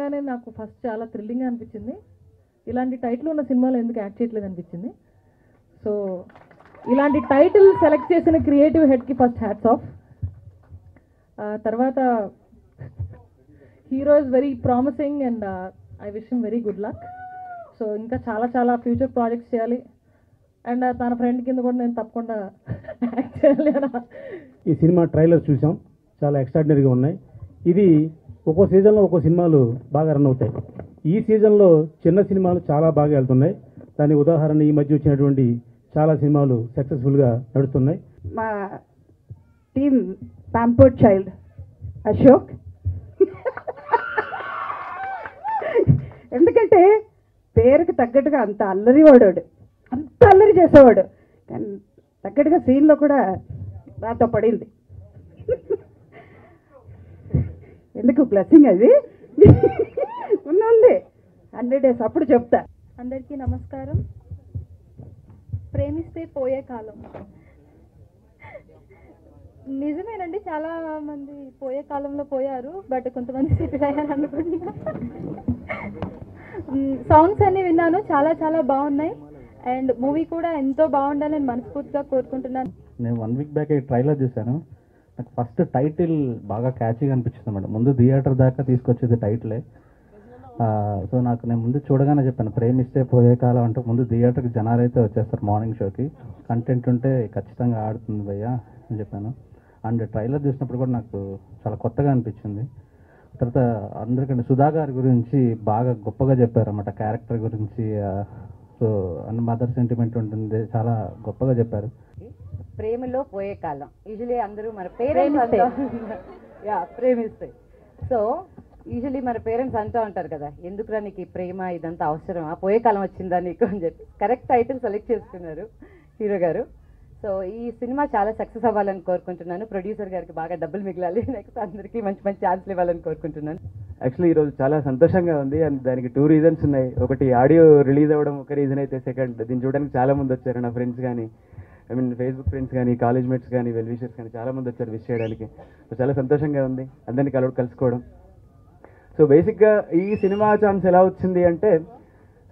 వినగానే నాకు ఫస్ట్ చాలా థ్రిల్లింగ్గా అనిపించింది. ఇలాంటి టైటిల్ ఉన్న సినిమాలో ఎందుకు యాక్ట్ చేయట్లేదు అనిపించింది. సో ఇలాంటి టైటిల్ సెలెక్ట్ చేసిన క్రియేటివ్ హెడ్కి ఫస్ట్ హ్యాట్స్ ఆఫ్. తర్వాత hero is very promising and I wish him very good luck. So ఇంకా చాలా చాలా ఫ్యూచర్ ప్రాజెక్ట్స్ చేయాలి అండ్ తన ఫ్రెండ్ కింద కూడా నేను తప్పకుండా యాక్ట్ చేయాలి. ఈ సినిమా ట్రైలర్ చూసాం, చాలా ఎక్స్ట్రాడినరీగా ఉన్నాయి. ఇది ఒక్కో సీజన్లో ఒక్కో సినిమాలు బాగా రన్ అవుతాయి. ఈ సీజన్లో చిన్న సినిమాలు చాలా బాగా వెళ్తున్నాయి. దాని ఉదాహరణ ఈ మధ్య వచ్చినటువంటి చాలా సినిమాలు సక్సెస్ఫుల్గా నడుస్తున్నాయి. మా టీమ్ ప్యాంపర్డ్ చైల్డ్ అశోక్, ఎందుకంటే పేరుకి తగ్గట్టుగా అంత అల్లరి వాడాడు, అంత అల్లరి చేసేవాడు, కానీ తగ్గట్టుగా సీన్లో కూడా నాతో పడింది. ఎందుకు బ్లెస్సింగ్ అది ఉంది 100 days అప్పుడు చెప్తా. అందరికీ నమస్కారం. ప్రేమిస్తే పోయే కాలం. నిజమేనండి, చాలా మంది పోయే కాలంలో పోయారు, బట్ కొంతమంది సెటిల్ అయ్యారు అనుకుంటున్నా. సాంగ్స్ అన్ని విన్నాను, చాలా చాలా బాగున్నాయి అండ్ మూవీ కూడా ఎంతో బాగుండాలని మనస్ఫూర్తిగా కోరుకుంటున్నాను. నేను 1 week బ్యాక్ ట్రైలర్ చూశాను. నాకు ఫస్ట్ టైటిల్ బాగా క్యాచీగా అనిపించింది మేడం. ముందు థియేటర్ దాకా తీసుకొచ్చేది టైటిలే. సో నేను ముందు చూడగానే చెప్పాను, ప్రేమిస్తే పోయే కాలం అంటే ముందు థియేటర్కి జనాలు అయితే వచ్చేస్తారు మార్నింగ్ షోకి, కంటెంట్ ఉంటే ఖచ్చితంగా ఆడుతుంది భయ్యా అని చెప్పాను. అండ్ ట్రైలర్ చూసినప్పుడు కూడా నాకు చాలా కొత్తగా అనిపించింది. తర్వాత అందరికంటే సుధా గారి గురించి బాగా గొప్పగా చెప్పారన్నమాట, క్యారెక్టర్ గురించి. సో అండ్ మదర్ సెంటిమెంట్ ఉంటుంది, చాలా గొప్పగా చెప్పారు. ప్రేమలో పోయే కాలం యూజువలీ అందరూ మన పేరెంట్స్ ప్రేమిస్తే. సో యూజువలీ మన పేరెంట్స్ అంటూ ఉంటారు కదా, ఎందుకురా నీకు ఈ ప్రేమ ఇదంతా అవసరమా, పోయే కాలం వచ్చిందా నీకు అని చెప్పి. కరెక్ట్ టైటిల్ సెలెక్ట్ చేసుకున్నారు హీరో గారు. సో ఈ సినిమా చాలా సక్సెస్ అవ్వాలని కోరుకుంటున్నాను. ప్రొడ్యూసర్ గారికి బాగా డబ్బులు మిగలాలి, నెక్స్ట్ అందరికీ మంచి మంచి ఛాన్స్లు ఇవ్వాలని కోరుకుంటున్నాను. యాక్చువల్లీ ఈరోజు చాలా సంతోషంగా ఉంది అండ్ దానికి 2 reasons ఉన్నాయి. ఒకటి ఆడియో రిలీజ్ అవ్వడం ఒక రీజన్ అయితే, సెకండ్ దీన్ని చూడడానికి చాలా మంది వచ్చారు. నా ఫ్రెండ్స్ కానీ, ఐ మీన్ ఫేస్బుక్ ఫ్రెండ్స్ కానీ, కాలేజ్ మేట్స్ కానీ, వెల్ విషర్స్ కానీ చాలా మంది వచ్చారు విష్ చేయడానికి. సో చాలా సంతోషంగా ఉంది అందరినీ కలుసుకోవడం. సో బేసిక్గా ఈ సినిమా ఛాన్స్ ఎలా వచ్చింది అంటే,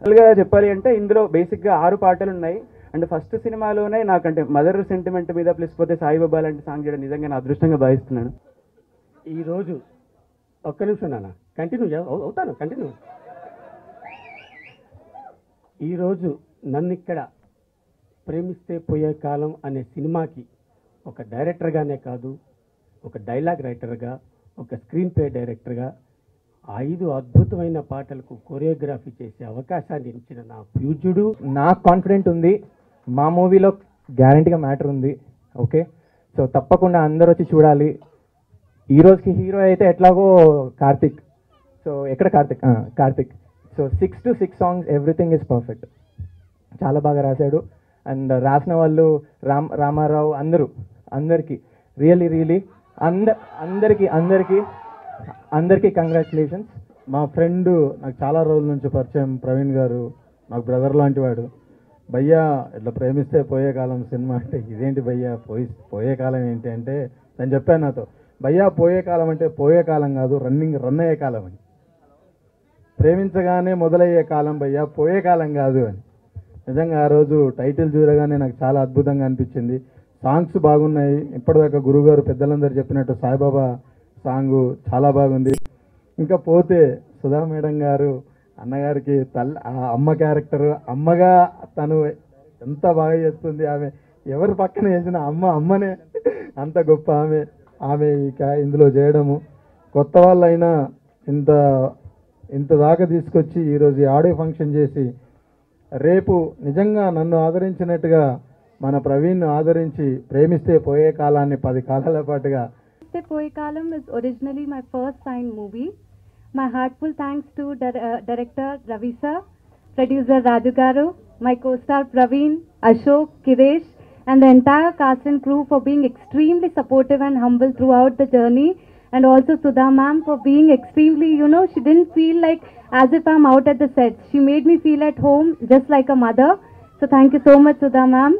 అసలుగా చెప్పాలి అంటే ఇందులో బేసిక్గా 6 పాటలు ఉన్నాయి. అండ్ ఫస్ట్ సినిమాలోనే నాకంటే మదర్ సెంటిమెంట్ మీద ప్లస్ పోతే సాయిబాబా లాంటి సాంగ్ చేయడం నిజంగా నా అదృష్టంగా భావిస్తున్నాను. ఈరోజు ఒక్క నిమిషం నాన్న, కంటిన్యూ. ఈరోజు నన్ను ఇక్కడ ప్రేమిస్తే పోయే కాలం అనే సినిమాకి ఒక డైరెక్టర్గానే కాదు, ఒక డైలాగ్ రైటర్గా, ఒక స్క్రీన్ ప్లే డైరెక్టర్గా 5 అద్భుతమైన పాటలకు కొరియోగ్రఫీ చేసే అవకాశాన్ని ఇచ్చిన నా పూజ్యుడు. నాకు కాన్ఫిడెంట్ ఉంది, మా మూవీలో గ్యారంటీగా మ్యాటర్ ఉంది. ఓకే, సో తప్పకుండా అందరూ వచ్చి చూడాలి. ఈ రోజుకి హీరో అయితే ఎట్లాగో కార్తిక్. సో ఎక్కడ Karthik. So 6 to 6 songs everything is perfect. చాలా బాగా రాశాడు. అండ్ రాసిన వాళ్ళు రామారావు అందరికీ రియలీ అందరికీ కంగ్రాచులేషన్స్. మా ఫ్రెండ్ నాకు చాలా రోజుల నుంచి పరిచయం, ప్రవీణ్ గారు, నాకు బ్రదర్ లాంటి వాడు. భయ్యా ఇట్లా ప్రేమిస్తే పోయే కాలం సినిమా అంటే ఇదేంటి భయ్యా, పోయే కాలం ఏంటి అంటే నేను చెప్పాను నాతో, భయ్యా పోయే కాలం అంటే పోయే కాలం కాదు, రన్ అయ్యే కాలం అని. ప్రేమించగానే మొదలయ్యే కాలం భయ్యా, పోయే కాలం కాదు అని. నిజంగా ఆ రోజు టైటిల్ చూడగానే నాకు చాలా అద్భుతంగా అనిపించింది. సాంగ్స్ బాగున్నాయి. ఇప్పటిదాకా గురువుగారు పెద్దలందరూ చెప్పినట్టు సాయిబాబా సాంగ్ చాలా బాగుంది. ఇంకా పోతే సుధా మేడం గారు అన్నగారికి అమ్మ క్యారెక్టర్, అమ్మగా తను ఎంత బాగా చేస్తుంది. ఆమె ఎవరి పక్కన వేసిన అమ్మనే అంత గొప్ప ఆమె ఇక ఇందులో చేయడము. కొత్త వాళ్ళైనా ఇంత దాకా తీసుకొచ్చి ఈరోజు ఆడియో ఫంక్షన్ చేసి రేపు నిజంగా నన్ను ఆదరించినట్టుగా మన ప్రవీణ్ ఆదరించి ప్రేమిస్తే పోయే కాలాన్ని 10 కాలాల పాటుగా. Poye Kalam is originally my first signed movie. My heartful thanks to director Ravi sir, producer Raju Garu, my co-star Praveen, Ashok, Kiresh and the entire cast and crew for being extremely supportive and humble throughout the journey, and also Sudha ma'am for being extremely, she didn't feel like as if I'm out at the set. She made me feel at home just like a mother. So thank you so much Sudha ma'am.